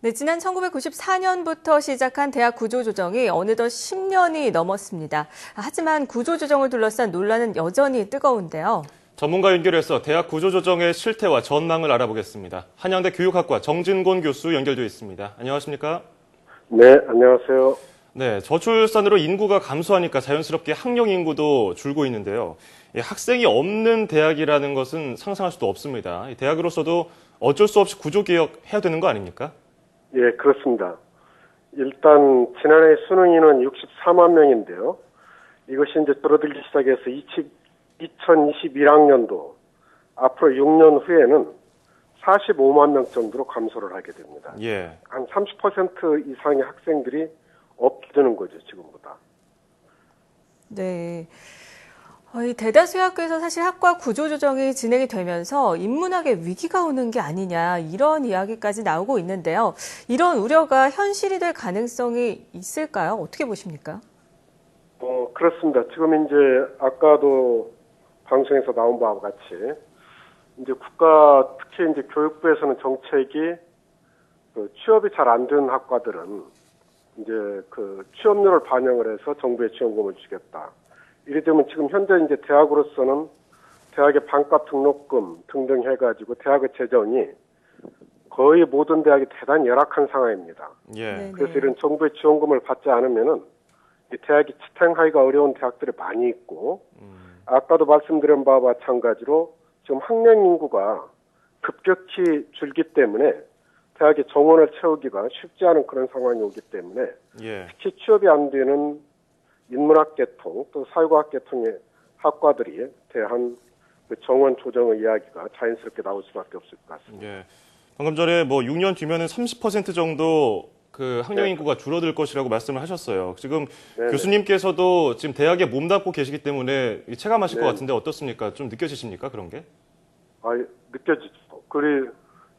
네, 지난 1994년부터 시작한 대학 구조조정이 어느덧 10년이 넘었습니다. 하지만 구조조정을 둘러싼 논란은 여전히 뜨거운데요. 전문가 연결해서 대학 구조조정의 실태와 전망을 알아보겠습니다. 한양대 교육학과 정진곤 교수 연결되어 있습니다. 안녕하십니까? 네, 안녕하세요. 네, 저출산으로 인구가 감소하니까 자연스럽게 학령 인구도 줄고 있는데요. 학생이 없는 대학이라는 것은 상상할 수도 없습니다. 대학으로서도 어쩔 수 없이 구조개혁해야 되는 거 아닙니까? 예, 그렇습니다. 일단 지난해 수능 인원 64만 명인데요. 이것이 이제 줄어들기 시작해서 2021학년도 앞으로 6년 후에는 45만 명 정도로 감소를 하게 됩니다. 예. 한 30% 이상의 학생들이 없게 되는 거죠, 지금보다. 네. 이 대다수의 학교에서 사실 학과 구조조정이 진행이 되면서 인문학의 위기가 오는 게 아니냐 이런 이야기까지 나오고 있는데요. 이런 우려가 현실이 될 가능성이 있을까요? 어떻게 보십니까? 그렇습니다. 지금 이제 아까도 방송에서 나온 바와 같이 이제 국가 특히 이제 교육부에서는 정책이 취업이 잘 안 된 학과들은 이제 그 취업률을 반영을 해서 정부에 지원금을 주겠다. 이래 되면 지금 현재 이제 대학으로서는 대학의 반값 등록금 등등 해가지고 대학의 재정이 거의 모든 대학이 대단히 열악한 상황입니다. 예. 네네. 그래서 이런 정부의 지원금을 받지 않으면은 이 대학이 지탱하기가 어려운 대학들이 많이 있고, 아까도 말씀드린 바와 마찬가지로 지금 학령 인구가 급격히 줄기 때문에 대학의 정원을 채우기가 쉽지 않은 그런 상황이 오기 때문에 예. 특히 취업이 안 되는 인문학 계통 또 사회과학 계통의 학과들이 대한 그 정원 조정의 이야기가 자연스럽게 나올 수밖에 없을 것 같습니다. 예. 방금 전에 뭐 6년 뒤면은 30% 정도 그 학령 인구가 줄어들 것이라고 말씀을 하셨어요. 지금 네네. 교수님께서도 지금 대학에 몸담고 계시기 때문에 체감하실 것 네네. 같은데 어떻습니까? 좀 느껴지십니까? 그런 게? 느껴지죠.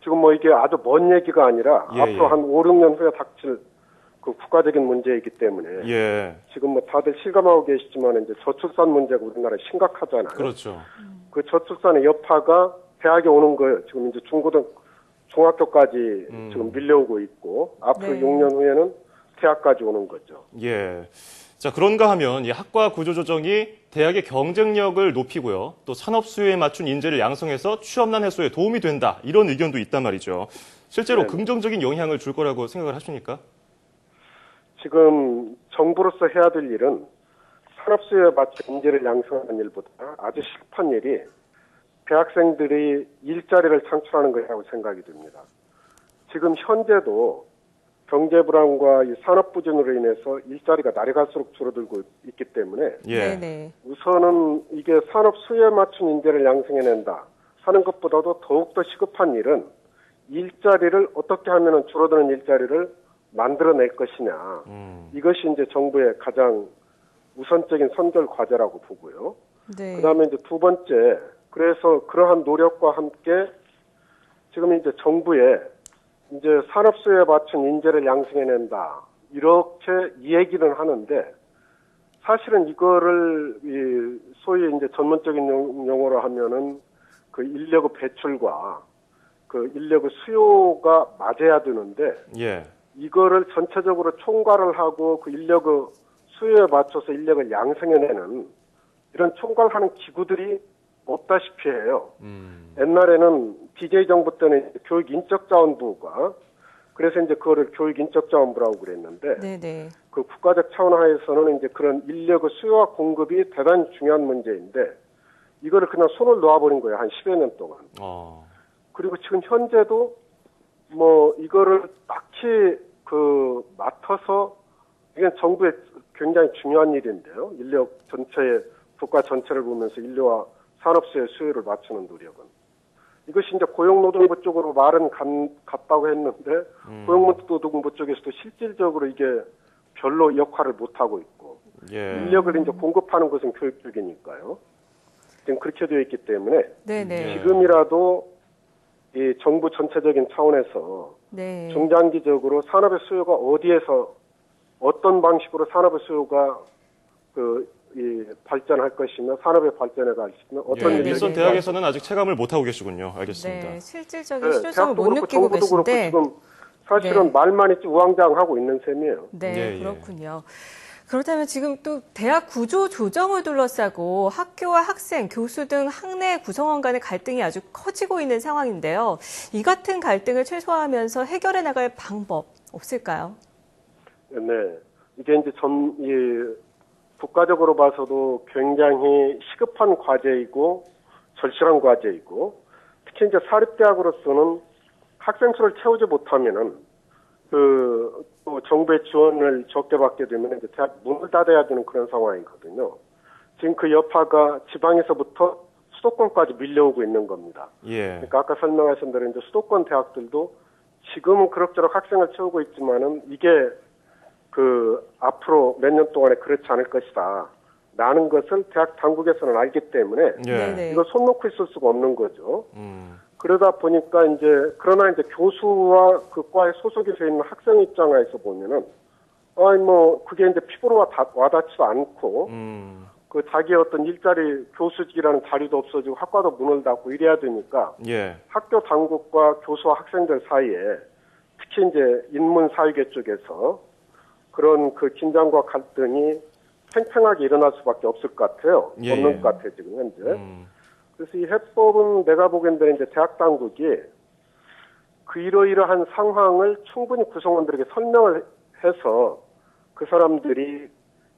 지금 뭐 이게 아주 먼 얘기가 아니라 예, 앞으로 예. 한 5, 6년 후에 닥칠 그 국가적인 문제이기 때문에 예. 지금 뭐 다들 실감하고 계시지만 이제 저출산 문제가 우리나라에 심각하잖아요. 그렇죠. 그 저출산의 여파가 대학에 오는 거예요. 지금 이제 중학교까지 지금 밀려오고 있고 앞으로 네. 6년 후에는 대학까지 오는 거죠. 예. 자, 그런가 하면 이 학과 구조조정이 대학의 경쟁력을 높이고요. 또 산업 수요에 맞춘 인재를 양성해서 취업난 해소에 도움이 된다. 이런 의견도 있단 말이죠. 실제로 네네. 긍정적인 영향을 줄 거라고 생각을 하십니까? 지금 정부로서 해야 될 일은 산업 수요에 맞춘 인재를 양성하는 일보다 아주 실한 일이 대학생들이 일자리를 창출하는 것이라고 생각이 듭니다. 지금 현재도 경제 불안과 이 산업 부진으로 인해서 일자리가 날이 갈수록 줄어들고 있기 때문에 예. 네네. 우선은 이게 산업 수요에 맞춘 인재를 양성해낸다 하는 것보다도 더욱더 시급한 일은 일자리를 어떻게 하면 줄어드는 일자리를 만들어낼 것이냐. 이것이 이제 정부의 가장 우선적인 선결 과제라고 보고요. 네. 그다음에 이제 두 번째, 그래서 그러한 노력과 함께 지금 이제 정부에 이제 산업 수요에 맞춘 인재를 양성해낸다. 이렇게 이 얘기는 하는데 사실은 이거를 소위 이제 전문적인 용어로 하면은 그 인력의 배출과 그 인력의 수요가 맞아야 되는데 예. 이거를 전체적으로 총괄을 하고 그 인력의 수요에 맞춰서 인력을 양성해내는 이런 총괄하는 기구들이 없다시피 해요. 옛날에는 DJ 정부 때는 교육인적자원부가 그래서 이제 그거를 교육인적자원부라고 그랬는데 네네. 그 국가적 차원 하에서는 이제 그런 인력의 수요와 공급이 대단히 중요한 문제인데 이거를 그냥 손을 놓아버린 거예요. 한 10여 년 동안. 그리고 지금 현재도 뭐 이거를 딱히 맡아서 이건 정부의 굉장히 중요한 일인데요. 인력 전체의 국가 전체를 보면서 인력과 산업수의 수요를 맞추는 노력은 이것이 이제 고용노동부 쪽으로 말은 갔다고 했는데 고용노동부 쪽에서도 실질적으로 이게 별로 역할을 못 하고 있고 예. 인력을 이제 공급하는 것은 교육 쪽이니까요. 지금 그렇게 되어 있기 때문에 네네. 지금이라도 이 정부 전체적인 차원에서 네. 중장기적으로 산업의 수요가 어디에서 어떤 방식으로 산업의 수요가 발전할 것이며 산업의 발전에 갈 것이며 어떤 예. 일이 일선 대학에서는 아직 체감을 못 하고 계시군요. 알겠습니다. 네. 실질적인 실효성을 못 대학도 그렇고 느끼고 정부도 그렇고 계신데. 지금 사실은 네. 말만 있지 우왕좌왕하고 있는 셈이에요. 네, 예, 예. 그렇군요. 그렇다면 지금 또 대학 구조 조정을 둘러싸고 학교와 학생, 교수 등 학내 구성원 간의 갈등이 아주 커지고 있는 상황인데요. 이 같은 갈등을 최소화하면서 해결해 나갈 방법 없을까요? 네. 이게 이제 국가적으로 봐서도 굉장히 시급한 과제이고 절실한 과제이고 특히 이제 사립대학으로서는 학생 수를 채우지 못하면은 또 정부의 지원을 적게 받게 되면 이제 대학 문을 닫아야 되는 그런 상황이거든요. 지금 그 여파가 지방에서부터 수도권까지 밀려오고 있는 겁니다. 예. 그러니까 아까 설명하신 대로 이제 수도권 대학들도 지금은 그럭저럭 학생을 채우고 있지만은 이게 앞으로 몇 년 동안에 그렇지 않을 것이다. 라는 것을 대학 당국에서는 알기 때문에 예. 네네. 이거 손 놓고 있을 수가 없는 거죠. 그러다 보니까 그러나 교수와 그 과에 소속이 되어 있는 학생 입장에서 보면은, 그게 피부로 와닿지도 않고, 자기의 어떤 일자리, 교수직이라는 자리도 없어지고 학과도 문을 닫고 이래야 되니까, 예. 학교 당국과 교수와 학생들 사이에, 특히 인문 사회계 쪽에서 그런 긴장과 갈등이 팽팽하게 일어날 수밖에 없을 것 같아요. 예, 없는 것 같아요, 지금 현재. 그래서 이 해법은 내가 보기에는 대학 당국이 이러이러한 상황을 충분히 구성원들에게 설명을 해서 그 사람들이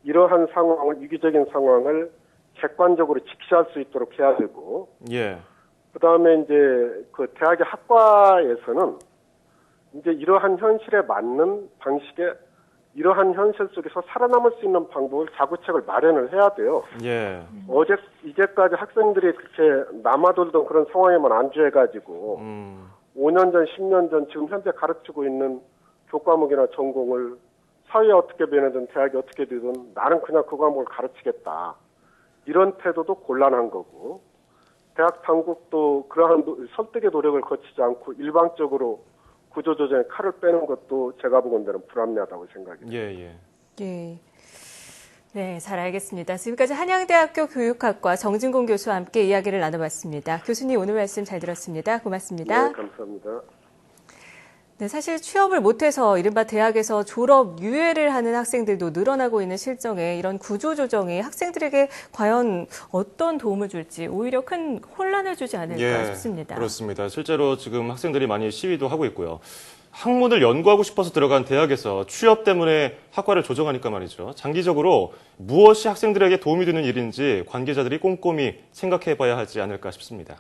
이러한 상황을, 위기적인 상황을 객관적으로 직시할 수 있도록 해야 되고, 예. 그 다음에 대학의 학과에서는 이러한 현실에 맞는 방식의 이러한 현실 속에서 살아남을 수 있는 방법을 자구책을 마련을 해야 돼요. 예. 이제까지 학생들이 그렇게 남아돌던 그런 상황에만 안주해가지고 5년 전, 10년 전 지금 현재 가르치고 있는 교과목이나 전공을 사회에 어떻게 변하든 대학이 어떻게 되든 나는 그냥 그 과목을 가르치겠다. 이런 태도도 곤란한 거고 대학 당국도 그러한 설득의 노력을 거치지 않고 일방적으로 구조조정에 칼을 빼는 것도 제가 보건대는 불합리하다고 생각해요. 예. 예. 네, 잘 알겠습니다. 지금까지 한양대학교 교육학과 정진공 교수와 함께 이야기를 나눠봤습니다. 교수님 오늘 말씀 잘 들었습니다. 고맙습니다. 네, 감사합니다. 네, 사실 취업을 못해서 이른바 대학에서 졸업 유예를 하는 학생들도 늘어나고 있는 실정에 이런 구조조정이 학생들에게 과연 어떤 도움을 줄지 오히려 큰 혼란을 주지 않을까 싶습니다. 그렇습니다. 실제로 지금 학생들이 많이 시위도 하고 있고요. 학문을 연구하고 싶어서 들어간 대학에서 취업 때문에 학과를 조정하니까 말이죠. 장기적으로 무엇이 학생들에게 도움이 되는 일인지 관계자들이 꼼꼼히 생각해 봐야 하지 않을까 싶습니다.